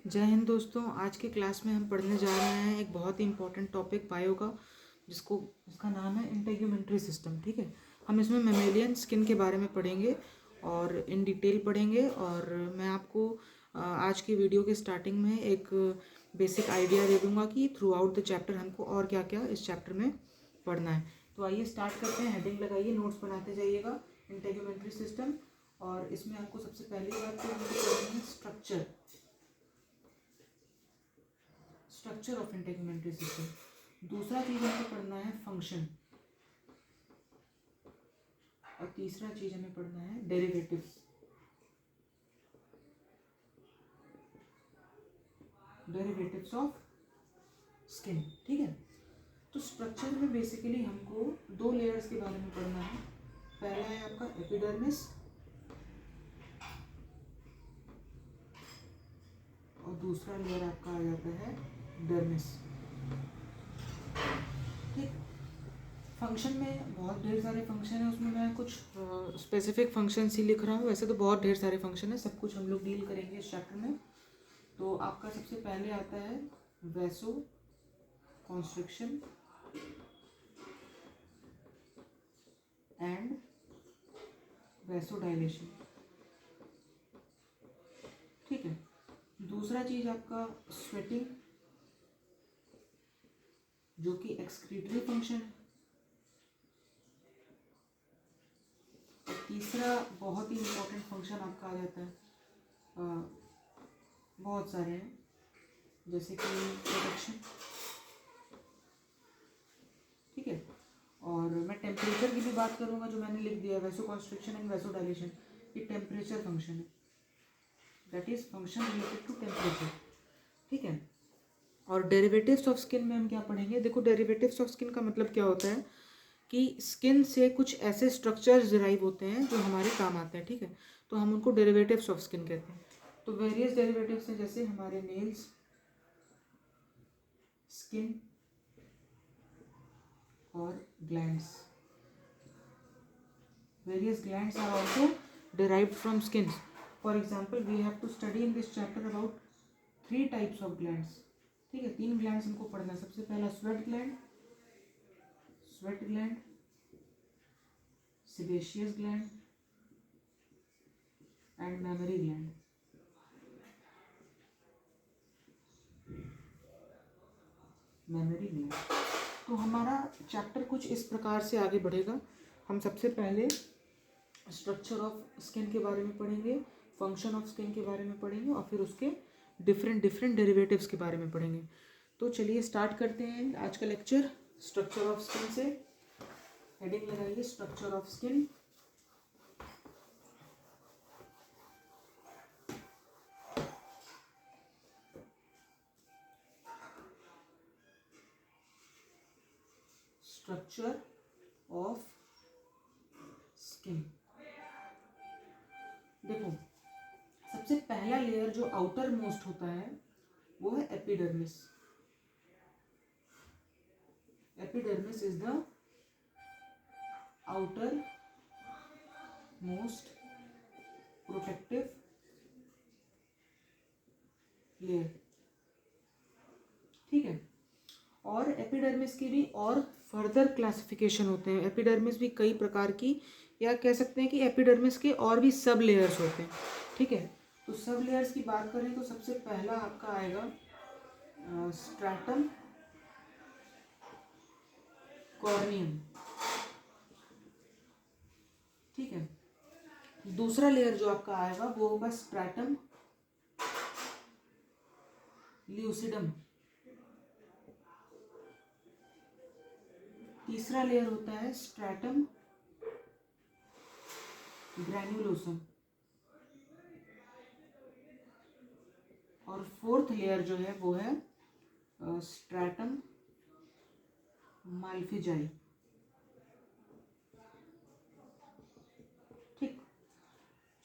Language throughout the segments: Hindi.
जय हिंद दोस्तों। आज के क्लास में हम पढ़ने जा रहे हैं एक बहुत ही इम्पोर्टेंट टॉपिक बायो का, जिसका नाम है इंटेग्यूमेंट्री सिस्टम। ठीक है, हम इसमें मेमेलियन स्किन के बारे में पढ़ेंगे और इन डिटेल पढ़ेंगे। और मैं आपको आज की वीडियो के स्टार्टिंग में एक बेसिक आइडिया दे दूंगा कि थ्रू आउट द चैप्टर हमको और क्या क्या इस चैप्टर में पढ़ना है। तो आइए स्टार्ट करते हैं। हेडिंग लगाइए, नोट्स बनाते जाइएगा। इंटेग्यूमेंट्री सिस्टम, और इसमें आपको सबसे पहली बात तो पढ़नी है स्ट्रक्चर ऑफ इंटेग्यूमेंट्री सिस्टम। दूसरा चीज हमें पढ़ना है फंक्शन, और तीसरा चीज हमें पढ़ना है डेरिवेटिव्स ऑफ स्किन। ठीक है, तो स्ट्रक्चर में बेसिकली हमको दो लेयर्स के बारे में पढ़ना है। पहला है आपका एपिडर्मिस, और दूसरा लेयर आपका आ जाता है डर्मिस। ठीक, फंक्शन में बहुत ढेर सारे फंक्शन है, उसमें मैं कुछ स्पेसिफिक फंक्शन ही लिख रहा हूँ। वैसे तो बहुत ढेर सारे फंक्शन है, सब कुछ हम लोग डील करेंगे इस चैप्टर में। तो आपका सबसे पहले आता है वैसो कॉन्स्ट्रिक्शन एंड वैसोडाइलेशन। ठीक है, दूसरा चीज आपका स्वेटिंग, जो कि एक्सक्रीटरी फंक्शन है। और तीसरा बहुत ही इम्पोर्टेंट फंक्शन आपका आ जाता है, बहुत सारे हैं, जैसे कि प्रोटेक्शन। ठीक है, और मैं टेम्परेचर की भी बात करूंगा, जो मैंने लिख दिया vasoconstriction and vasodilation. ये टेम्परेचर फंक्शन है, that is function related to temperature. ठीक है, और डेरिवेटिव्स ऑफ स्किन में हम क्या पढ़ेंगे। देखो, डेरिवेटिव्स ऑफ स्किन का मतलब क्या होता है कि स्किन से कुछ ऐसे स्ट्रक्चर्स डिराइव होते हैं जो हमारे काम आते हैं। ठीक है, तो हम उनको डेरिवेटिव्स ऑफ स्किन कहते हैं। तो वेरियस डेरिवेटिव्स हैं, जैसे हमारे नेल्स, स्किन और glands. Various glands are also derived from skins. For example, we have to study in this chapter about 3 types of glands. ठीक है, 3 ग्लैंड्स हमको पढ़ना है। सबसे पहला sweat gland, sebaceous gland and memory gland. तो हमारा चैप्टर कुछ इस प्रकार से आगे बढ़ेगा। हम सबसे पहले स्ट्रक्चर ऑफ स्किन के बारे में पढ़ेंगे, फंक्शन ऑफ स्किन के बारे में पढ़ेंगे, और फिर उसके डिफरेंट डेरिवेटिव्स के बारे में पढ़ेंगे। तो चलिए स्टार्ट करते हैं आज का लेक्चर स्ट्रक्चर ऑफ स्किन से। हेडिंग लगाइए, structure of skin. Structure of skin. देखो, सबसे पहला लेयर जो आउटर मोस्ट होता है वो है epidermis. Epidermis is the outer most protective layer. ठीक है, और एपिडर्मिस की भी और फर्दर क्लासिफिकेशन होते हैं। एपिडर्मिस भी कई प्रकार की, या कह सकते हैं कि एपिडर्मिस के और भी सब लेयर्स होते हैं। ठीक है, तो सब लेयर्स की बात करें तो सबसे पहला आपका आएगा स्ट्रैटम कॉर्नियम। ठीक है, दूसरा लेयर जो आपका आएगा वो होगा स्ट्रैटम ल्यूसिडम। तीसरा लेयर होता है स्ट्रैटम ग्रैन्युलोसम, और फोर्थ लेयर जो है वो है स्ट्रैटम माल्फिजाई। ठीक,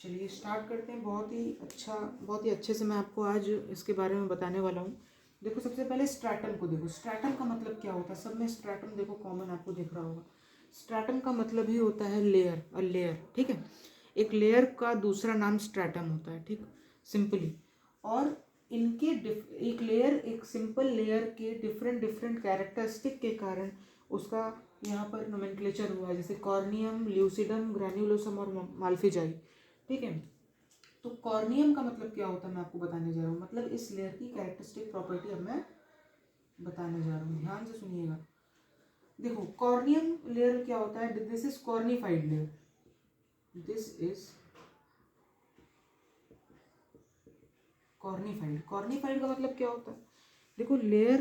चलिए स्टार्ट करते हैं। बहुत ही अच्छे से मैं आपको आज इसके बारे में बताने वाला हूँ। देखो, सबसे पहले स्ट्रैटम को देखो। स्ट्रैटम का मतलब क्या होता है, सब में स्ट्रैटम देखो कॉमन आपको दिख रहा होगा। स्ट्रैटम का मतलब ही होता है लेयर। ठीक है, एक लेयर का दूसरा नाम स्ट्रैटम होता है। ठीक, सिंपली। और इनके एक लेयर, एक सिंपल लेयर के डिफरेंट डिफरेंट कैरेक्टरिस्टिक के कारण उसका यहाँ पर नोमेनक्लेचर हुआ है, जैसे कॉर्नियम, ल्यूसिडम, ग्रैन्युलोसम और माल्फिजाई। ठीक है, तो कॉर्नियम का मतलब क्या होता है मैं आपको बताने जा रहा हूँ, मतलब इस लेयर की कैरेक्टरिस्टिक प्रॉपर्टी अब मैं बताने जा रहा हूँ, ध्यान से सुनिएगा। देखो कॉर्नियम लेयर क्या होता है, this is cornified layer, this is cornified. Cornified का मतलब क्या होता है, देखो लेयर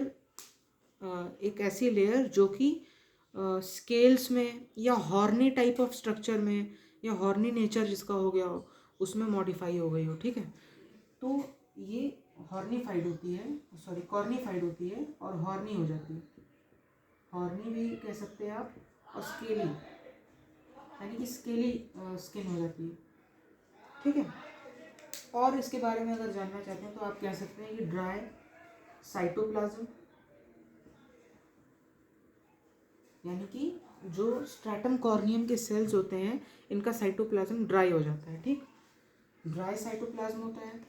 एक ऐसी लेयर जो कि स्केल्स में या हॉर्नी टाइप ऑफ स्ट्रक्चर में या हॉर्नी नेचर जिसका हो गया हो उसमें मॉडिफाई हो गई हो। ठीक है, तो ये हॉर्निफाइड होती है, सॉरी कॉर्निफाइड होती है और हॉर्नी हो जाती है, हॉर्नी भी कह सकते हैं आप, और स्केली यानी कि स्केली स्किन हो जाती है। ठीक है, और इसके बारे में अगर जानना चाहते हैं तो आप कह सकते हैं कि ड्राई साइटोप्लाज्म, यानी कि जो स्ट्रैटम कॉर्नियम के सेल्स होते हैं इनका साइटोप्लाज्म ड्राई हो जाता है। ठीक, ड्राई साइटोप्लाज्म होता है,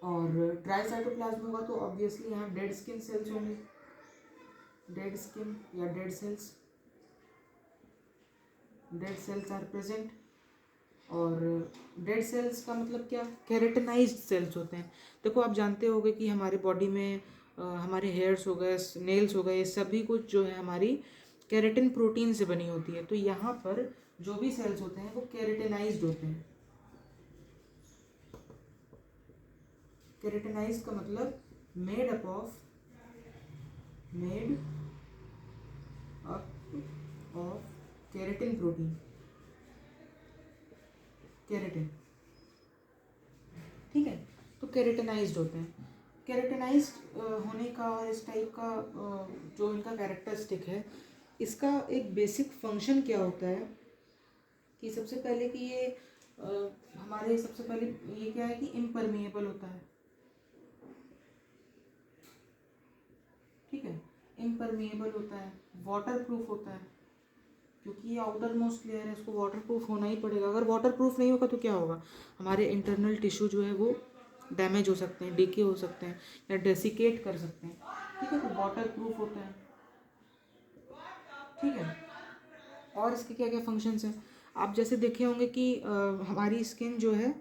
और ड्राई साइटोप्लाज्म होगा तो ऑब्वियसली यहाँ डेड स्किन सेल्स होंगे, डेड स्किन या डेड सेल्स आर प्रेजेंट। और डेड सेल्स का मतलब क्या, केरेटिनाइज्ड सेल्स होते हैं। देखो आप जानते होंगे कि हमारे बॉडी में हमारे हेयर्स हो गए, नेल्स हो गए, सभी कुछ जो है हमारी केरेटिन प्रोटीन से बनी होती है। तो यहाँ पर जो भी सेल्स होते हैं वो केरेटिनाइज्ड होते हैं। केरेटिनाइज्ड का मतलब made up of keratin protein, keratin. ठीक है, तो केरेटिनाइज्ड होते हैं। केरेटिनाइज्ड होने का और इस टाइप का जो इनका कैरेक्टरिस्टिक है, इसका एक बेसिक फंक्शन क्या होता है कि सबसे पहले कि ये हमारे सबसे पहले ये क्या है कि इम्परमिएबल होता है। ठीक है, इम्परमिएबल होता है, वाटर प्रूफ होता है, क्योंकि ये आउटर मोस्ट लेयर है, इसको वाटर प्रूफ होना ही पड़ेगा। अगर वाटर प्रूफ नहीं होगा तो क्या होगा, हमारे इंटरनल टिश्यू जो है वो डैमेज हो सकते हैं, डीके हो सकते हैं या डेसिकेट कर सकते हैं। ठीक है, तो वाटर प्रूफ होता है। ठीक है, और इसके क्या क्या फंक्शंस हैं, आप जैसे देखे होंगे कि हमारी स्किन जो है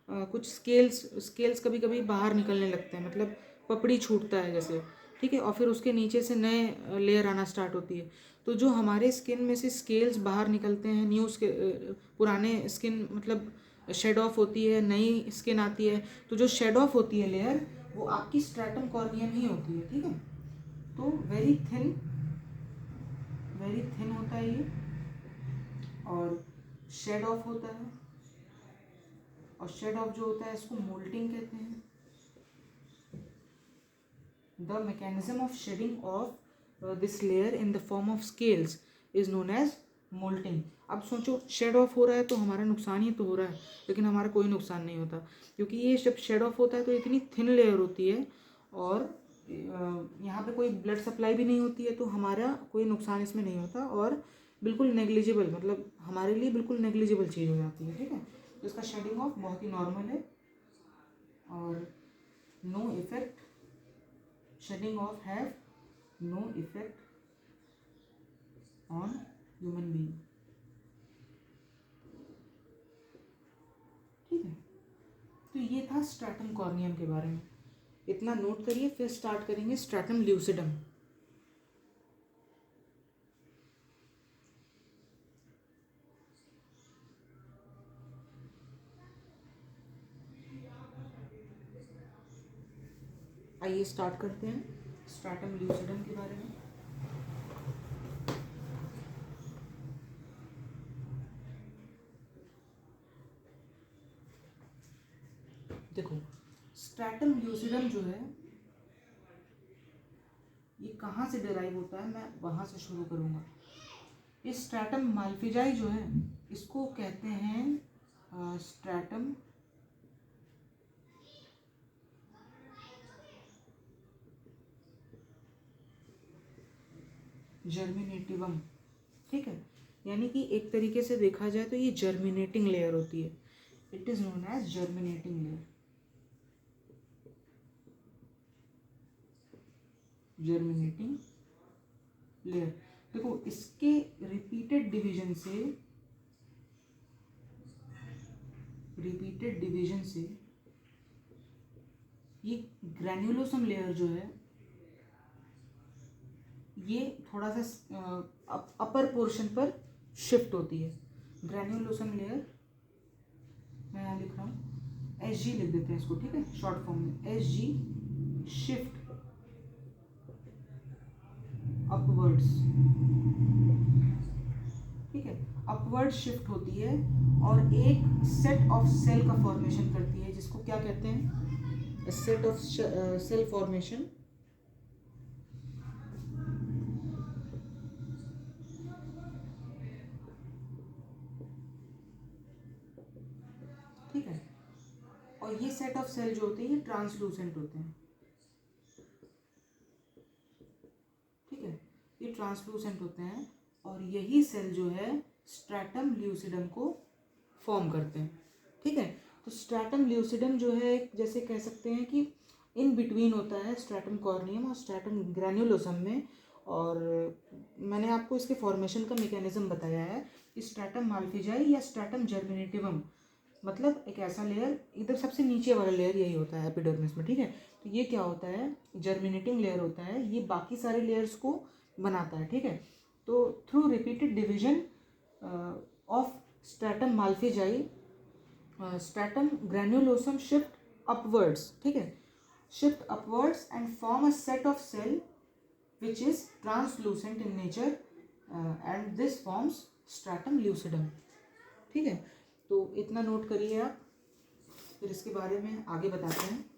कुछ स्केल्स कभी कभी बाहर निकलने लगते हैं, मतलब पपड़ी छूटता है जैसे। ठीक है, और फिर उसके नीचे से नए लेयर आना स्टार्ट होती है। तो जो हमारे स्किन में से स्केल्स बाहर निकलते हैं, पुराने स्किन मतलब शेड ऑफ होती है, नई स्किन आती है, तो जो शेड ऑफ होती है लेयर वो आपकी स्ट्रैटम कॉर्नियम ही होती है। ठीक है, तो वेरी थिन होता है ये, और शेड ऑफ होता है, और शेड ऑफ जो होता है इसको मोल्टिंग कहते हैं। The mechanism of shedding of this layer in the form of scales is known as moulting. अब सोचो शेड ऑफ हो रहा है तो हमारा नुकसान ही तो हो रहा है, लेकिन हमारा कोई नुकसान नहीं होता, क्योंकि ये जब शेड ऑफ होता है तो इतनी थिन लेयर होती है और यहाँ पे कोई ब्लड सप्लाई भी नहीं होती है, तो हमारा कोई नुकसान इसमें नहीं होता और बिल्कुल नेग्लिजिबल, मतलब हमारे लिए बिल्कुल नेग्लिजिबल चीज़ हो जाती है। ठीक है, तो इसका शेडिंग ऑफ बहुत ही नॉर्मल है और no effect, shedding of have no effect on human being. ठीक है, तो ये था स्ट्रैटम कॉर्नियम के बारे में, इतना नोट करिए, फिर स्टार्ट करेंगे स्ट्रैटम ल्यूसिडम। आइए स्टार्ट करते हैं स्ट्रैटम ल्यूसिडम के बारे में। देखो स्ट्रैटम ल्यूसिडम जो है ये कहाँ से डिराइव होता है, मैं वहाँ से शुरू करूँगा। इस स्ट्रैटम माल्फिजाई जो है इसको कहते हैं स्ट्रैटम जर्मिनेटिवम। ठीक है, यानी कि एक तरीके से देखा जाए तो ये जर्मिनेटिंग लेयर होती है, it is known as germinating layer. Germinating layer. देखो इसके रिपीटेड डिवीजन से ये ग्रैन्युलोसम लेयर जो है ये थोड़ा सा अपर पोर्शन पर शिफ्ट होती है। ग्रैन्युलोसम लेयर मैं यहाँ लिख रहा हूँ, एस जी लिख देते हैं इसको, ठीक है, शॉर्ट फॉर्म में एस जी शिफ्ट अपवर्ड्स, ठीक है, अपवर्ड शिफ्ट होती है और एक सेट ऑफ सेल का फॉर्मेशन करती है, जिसको क्या कहते हैं, सेट ऑफ सेल फॉर्मेशन। ठीक है, और ये सेट ऑफ सेल जो होते हैं ये ट्रांसलूसेंट होते हैं, ठीक है, ये ट्रांसलूसेंट होते हैं और यही सेल जो है स्ट्रैटम ल्यूसिडम को फॉर्म करते हैं। ठीक है, तो स्ट्रैटम ल्यूसिडम जो है जैसे कह सकते हैं कि इन बिटवीन होता है स्ट्रैटम कॉर्नियम और स्ट्रैटम ग्रैन्युलोसम में। और मैंने आपको इसके फॉर्मेशन का मैकेनिज्म बताया है कि स्ट्रैटम माल्फिजाई या स्ट्रैटम जर्मिनेटिवम मतलब एक ऐसा लेयर, इधर सबसे नीचे वाला लेयर यही होता है एपिडर्मिस में। ठीक है, तो ये क्या होता है, जर्मिनेटिंग लेयर होता है, ये बाकी सारे लेयर्स को बनाता है। ठीक है, तो through repeated division of stratum malpighii stratum granulosum shift upwards, ठीक है, shift upwards and form a set of cell which is translucent in nature and this forms stratum lucidum। ठीक है, तो इतना नोट करिए आप, फिर इसके बारे में आगे बताते हैं।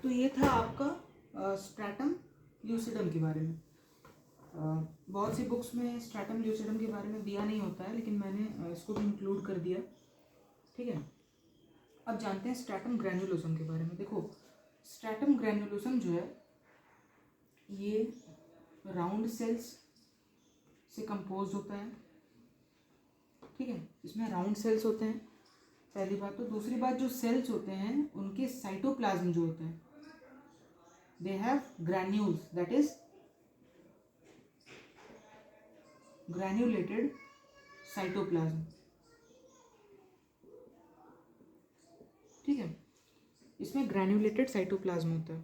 तो ये था आपका स्ट्रैटम ल्यूसिडम के बारे में। बहुत सी बुक्स में स्ट्रैटम ल्यूसिडम के बारे में दिया नहीं होता है, लेकिन मैंने इसको भी इंक्लूड कर दिया। ठीक है, अब जानते हैं स्ट्रैटम ग्रैन्युलोसम के बारे में। देखो स्ट्रैटम ग्रैन्युलोसम जो है ये राउंड सेल्स से कंपोज होता है। ठीक है, इसमें राउंड सेल्स होते हैं, पहली बात। तो दूसरी बात, जो सेल्स होते हैं उनके साइटोप्लाज्म जो होते हैं they have granules, that is granulated cytoplasm. ठीक है, इसमें ग्रैन्युलेटेड साइटोप्लाज्म होता है।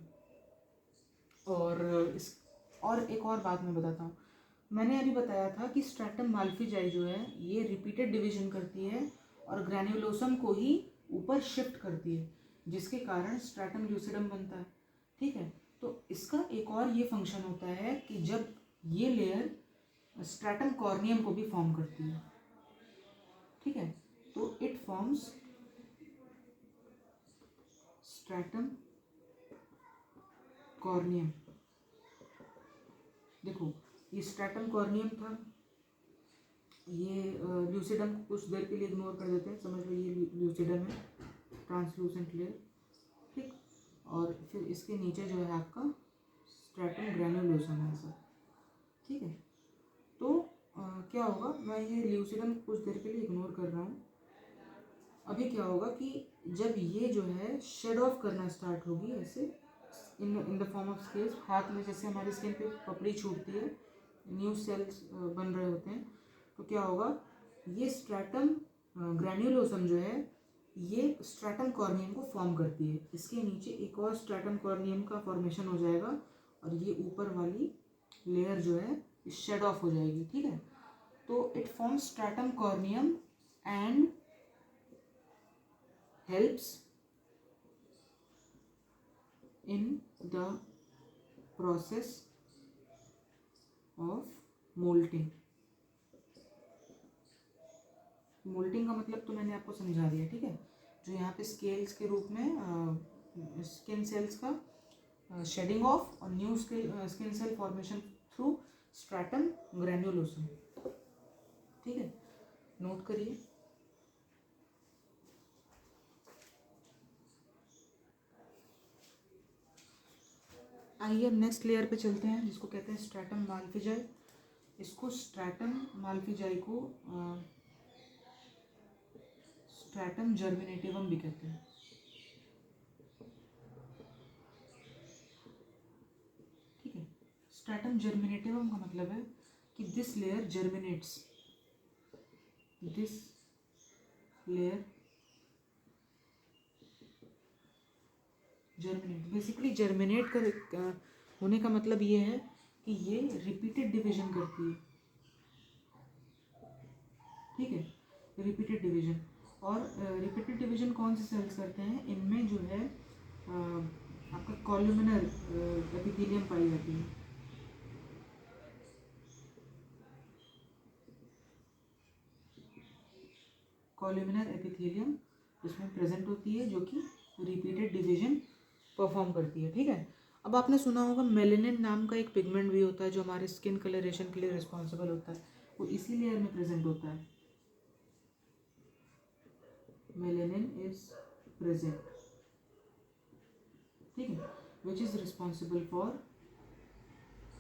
और एक और बात मैं बताता हूँ, मैंने अभी बताया था कि स्ट्रैटम माल्फिजाई जो है ये रिपीटेड डिवीजन करती है और ग्रैन्युलोसम को ही ऊपर शिफ्ट करती है, जिसके कारण स्ट्रैटम ल्यूसिडम बनता है। ठीक है, तो इसका एक और ये फंक्शन होता है कि जब ये लेयर स्ट्रैटम कॉर्नियम को भी फॉर्म करती है। ठीक है, तो इट फॉर्म्स स्ट्रैटम कॉर्नियम। देखो ये स्ट्रैटम कॉर्नियम था, ये ल्यूसिडम कुछ देर के लिए इग्नोर कर देते हैं, समझ लो ये ल्यूसिडम है, ट्रांसलूसेंट लेयर। ठीक, और फिर इसके नीचे जो है आपका स्ट्रैटम ग्रैन्युलोसम है ऐसा। ठीक है, तो क्या होगा, मैं ये ल्यूसिडम कुछ देर के लिए इग्नोर कर रहा हूँ। अभी क्या होगा कि जब ये जो है शेड ऑफ करना स्टार्ट होगी ऐसे इन द फॉर्म ऑफ स्केल्स, हाथ में जैसे हमारी स्किन पे पपड़ी छूटती है, न्यू सेल्स बन रहे होते हैं, तो क्या होगा, ये स्ट्रैटम ग्रैन्युलोसम जो है ये स्ट्रैटम कॉर्नियम को फॉर्म करती है। इसके नीचे एक और स्ट्रैटम कॉर्नियम का फॉर्मेशन हो जाएगा और ये ऊपर वाली लेयर जो है शेड ऑफ हो जाएगी। ठीक है, तो it forms stratum corneum and helps in the process of molting। Moulting का मतलब तो मैंने आपको समझा दिया। ठीक है, जो यहाँ पे स्केल्स के रूप में स्किन सेल्स का शेडिंग ऑफ और new skin cell formation through stratum granulosum. ठीक है, नोट करिए। आइए अब नेक्स्ट लेयर पे चलते हैं, जिसको कहते हैं स्ट्रैटम माल्फिजाई। इसको स्ट्रैटम माल्फिजाई को स्ट्रैटम जर्मिनेटिवम भी कहते हैं। ठीक है, स्ट्रैटम जर्मिनेटिवम का मतलब है कि this layer germinates, this layer germinate. Basically germinate कर होने का मतलब ये है कि ये रिपीटेड डिवीजन करती है। ठीक है, रिपीटेड डिवीजन। और रिपीटेड डिवीजन कौन से सेल्स करते हैं? इनमें जो है आपका कॉलुमिनर एपिथेलियम पाई जाती है। कॉलुमिनर एपिथेलियम इसमें प्रेजेंट होती है, जो कि रिपीटेड डिवीजन परफॉर्म करती है। ठीक है, अब आपने सुना होगा मेलेनिन नाम का एक पिगमेंट भी होता है जो हमारे स्किन कलरेशन के लिए रिस्पॉन्सिबल होता है, वो इसी लेयर में प्रेजेंट होता है। मेलेनिन इज प्रेजेंट, ठीक है, which is responsible for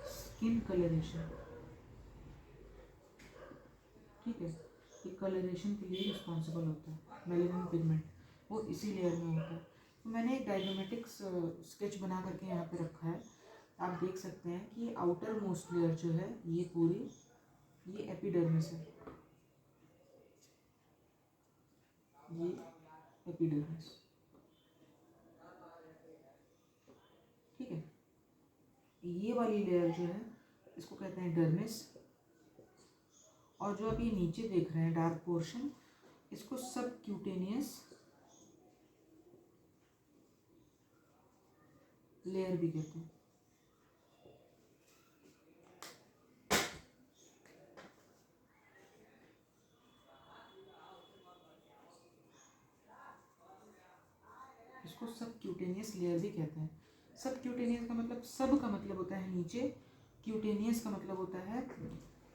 skin colouration. ठीक है, ये कलरेशन के लिए रिस्पॉन्सिबल होता है मेलेनिन पिगमेंट, वो इसी लेयर में होता है। तो मैंने एक डायग्रामेटिक्स स्केच बना करके यहाँ पे रखा है। आप देख सकते हैं कि आउटर मोस्ट लेयर जो है ये पूरी, ये एपिडर्मिस है, ये एपिडर्मिस। ठीक है, ये वाली लेयर जो है इसको कहते हैं डर्मिस, और जो आप ये नीचे देख रहे हैं डार्क पोर्शन, इसको सबक्यूटेनियस लेयर भी कहते हैं। इसको सबक्यूटेनियस लेयर भी कहते हैं। सबक्यूटेनियस का मतलब, सब का मतलब होता है नीचे, क्यूटेनियस का मतलब होता है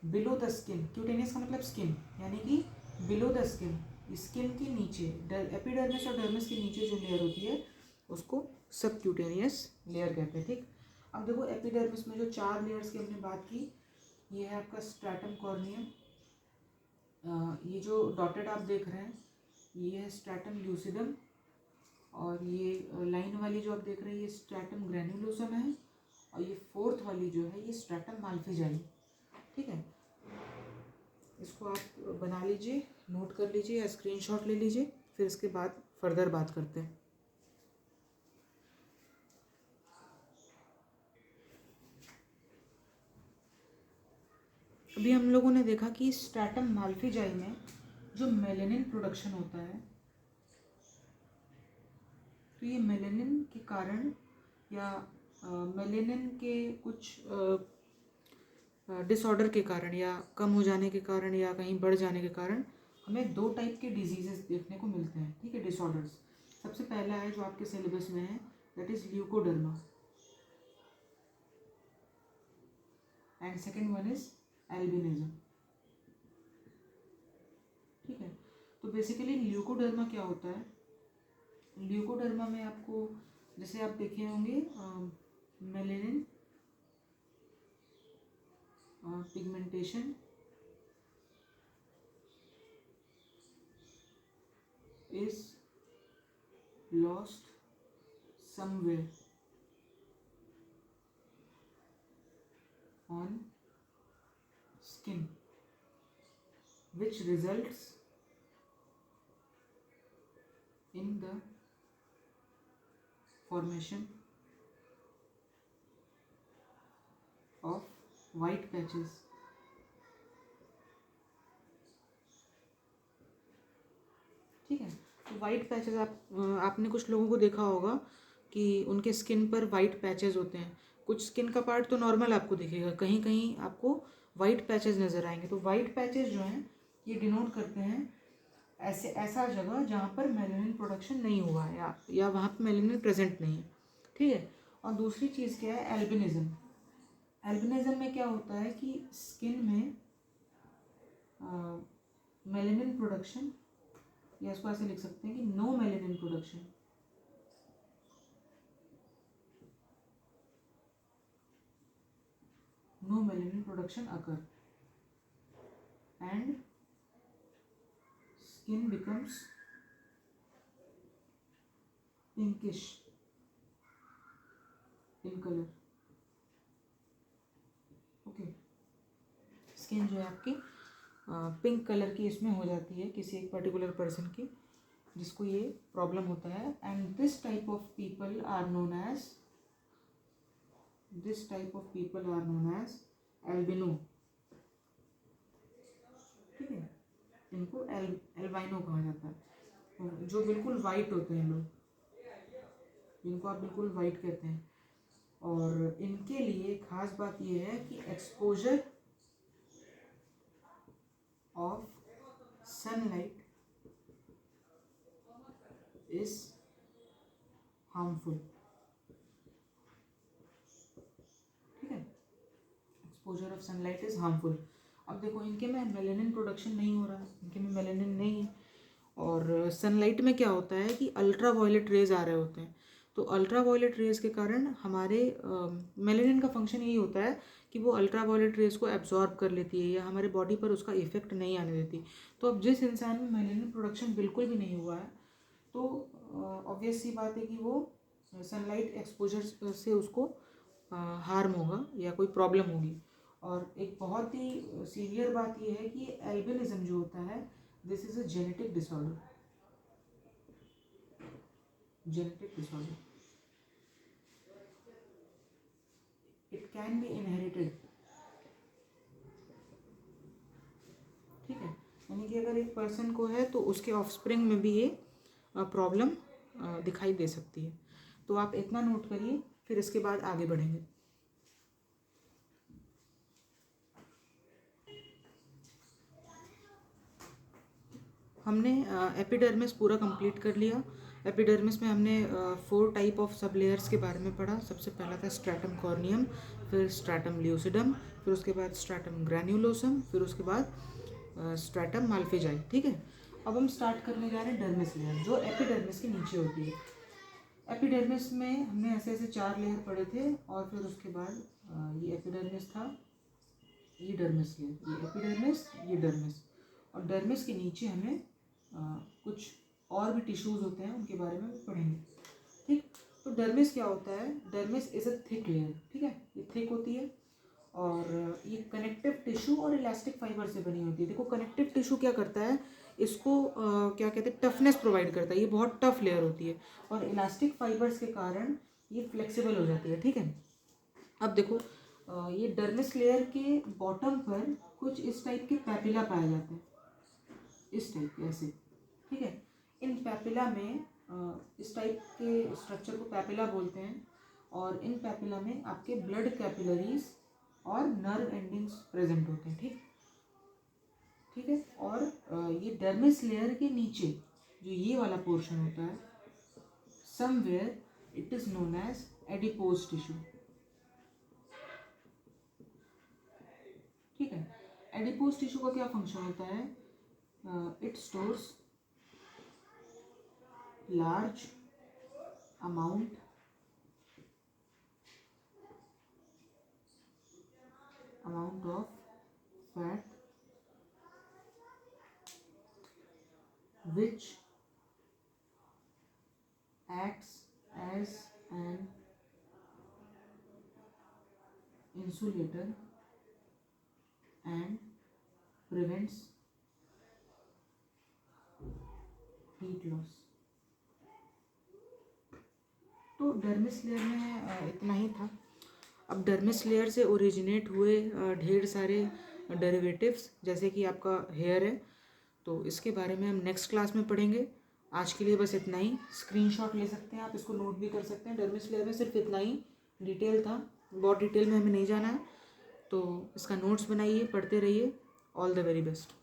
बिलो द स्किन। क्यूटेनियस का मतलब स्किन, यानी कि बिलो द स्किन, स्किन के नीचे, एपिडर्मिस और डर्मिस के नीचे जो लेयर होती है उसको सबक्यूटेनियस लेयर कहते हैं। ठीक, अब देखो एपिडर्मिस में जो 4 लेयर्स की हमने बात की, ये है आपका स्ट्रैटम कॉर्नियम, ये जो डॉटेड आप देख रहे हैं ये है स्ट्रैटम ल्यूसिडम, और ये लाइन वाली जो आप देख रहे हैं ये स्ट्रैटम ग्रैन्युलोसम है, और ये 4th वाली जो है ये स्ट्रैटम माल्फिजाई। ठीक है, इसको आप बना लीजिए, नोट कर लीजिए या स्क्रीनशॉट ले लीजिए, फिर इसके बाद फर्दर बात करते हैं। अभी हम लोगों ने देखा कि स्ट्रैटम माल्फिजाई में जो मेलेनिन प्रोडक्शन होता है, तो ये मेलेनिन के कारण या मेलेनिन के कुछ डिसऑर्डर के कारण या कम हो जाने के कारण या कहीं बढ़ जाने के कारण हमें 2 टाइप के डिजीजेस देखने को मिलते हैं। ठीक है, डिसऑर्डर्स। सबसे पहला है जो आपके सिलेबस में है, that is leucoderma, and second one is albinism. ठीक है, तो बेसिकली ल्यूकोडर्मा क्या होता है? ल्यूकोडर्मा में आपको, जैसे आप देखे होंगे melanin pigmentation is lost somewhere on skin, which results in the formation of white patches. ठीक है, तो वाइट पैचेस आपने कुछ लोगों को देखा होगा कि उनके स्किन पर वाइट पैचेस होते हैं। कुछ स्किन का पार्ट तो नॉर्मल आपको दिखेगा, कहीं कहीं आपको वाइट पैचेस नज़र आएंगे। तो वाइट पैचेस जो हैं ये डिनोट करते हैं ऐसा जगह जहाँ पर मेलेनिन प्रोडक्शन नहीं हुआ है या वहाँ पर मेलेनिन प्रेजेंट नहीं है। ठीक है, और दूसरी चीज़ क्या है? एल्बिनिज्म। एल्बिनिज्म में क्या होता है कि स्किन में मेलेनिन प्रोडक्शन, या इसको ऐसे लिख सकते हैं कि no melanin production, no melanin production occur and skin becomes pinkish in color. Okay, skin जो है आपकी पिंक कलर की इसमें हो जाती है किसी एक पर्टिकुलर पर्सन की जिसको ये प्रॉब्लम होता है. And this type of people are known as albino. ठीक है, इनको एल्बाइनो कहा जाता है, जो बिल्कुल वाइट होते हैं लोग, जिनको आप बिल्कुल वाइट कहते हैं. और इनके लिए खास बात यह है कि exposure of sunlight is harmful. ठीक है, exposure of sunlight is harmful. अब देखो, इनके में मेलेनिन प्रोडक्शन नहीं हो रहा है, इनके में मेलेनिन नहीं है. और सनलाइट में क्या होता है कि अल्ट्रा वायलेट रेज आ रहे होते हैं. तो अल्ट्रा वायलेट रेज के कारण हमारे मेलेनिन का फंक्शन यही होता है कि वो अल्ट्रा वायलेट रेज को एब्जॉर्ब कर लेती है या हमारे बॉडी पर उसका इफेक्ट नहीं आने देती. तो अब जिस इंसान में मेलेनिन प्रोडक्शन बिल्कुल भी नहीं हुआ है, तो ऑब्वियस सी बात है कि वो सनलाइट एक्सपोजर से उसको हार्म होगा या कोई प्रॉब्लम होगी. और एक बहुत ही सीवियर बात यह है कि एल्बिनिज्म जो होता है, this is a genetic disorder. It can be inherited. ठीक है, यानी कि अगर एक पर्सन को है तो उसके ऑफस्प्रिंग में भी ये प्रॉब्लम दिखाई दे सकती है. तो आप इतना नोट करिए, फिर इसके बाद आगे बढ़ेंगे. हमने एपिडर्मिस पूरा कंप्लीट कर लिया. एपिडर्मिस में हमने 4 टाइप ऑफ सब लेयर्स के बारे में पढ़ा. सबसे पहला था स्ट्रैटम कॉर्नियम, फिर स्ट्रैटम ल्यूसिडम, फिर उसके बाद स्ट्रैटम ग्रैन्युलोसम, फिर उसके बाद स्ट्रैटम माल्फिजाई. ठीक है, अब हम स्टार्ट करने जा रहे हैं डर्मिस लेयर, जो एपिडर्मिस के नीचे होती है. एपिडर्मिस में हमने ऐसे ऐसे 4 लेयर पढ़े थे, और फिर उसके बाद ये एपिडर्मिस था, ये डर्मिस लेयर, ये एपिडर्मिस, ये डर्मिस. और डर्मिस के नीचे हमें कुछ और भी टिश्यूज़ होते हैं, उनके बारे में पढ़ेंगे. ठीक, तो डर्मिस क्या होता है? Dermis is a thick layer. ठीक है, ये थिक होती है और ये कनेक्टिव टिश्यू और इलास्टिक फाइबर से बनी होती है. देखो, कनेक्टिव टिश्यू क्या करता है, इसको क्या कहते हैं, टफनेस प्रोवाइड करता है. ये बहुत टफ लेयर होती है और इलास्टिक फाइबर्स के कारण ये फ्लेक्सिबल हो जाती है. ठीक है, अब देखो, ये डर्मिस लेयर के बॉटम पर कुछ इस टाइप के पैपिला पाए जाते हैं, इस टाइप के ऐसे. ठीक है, इन पैपिला में इस टाइप के स्ट्रक्चर को पैपिला बोलते हैं. और इन पैपिला में आपके ब्लड कैपिलरीज और नर्व एंडिंग्स प्रेजेंट होते हैं. ठीक है, और ये डर्मिस लेयर के नीचे जो ये वाला पोर्शन होता है, somewhere it is known as adipose tissue. ठीक है, एडिपोज टिश्यू का क्या फंक्शन होता है? It stores large amount of fat which acts as an insulator and prevents heat loss. तो डर्मिस लेयर में इतना ही था. अब डर्मिस लेयर से ओरिजिनेट हुए ढेर सारे डेरिवेटिव्स, जैसे कि आपका हेयर है, तो इसके बारे में हम नेक्स्ट क्लास में पढ़ेंगे. आज के लिए बस इतना ही. स्क्रीनशॉट ले सकते हैं आप, इसको नोट भी कर सकते हैं. डर्मिस लेयर में सिर्फ इतना ही डिटेल था, बहुत डिटेल में हमें नहीं जाना है. तो इसका नोट्स बनाइए, पढ़ते रहिए. All the very best.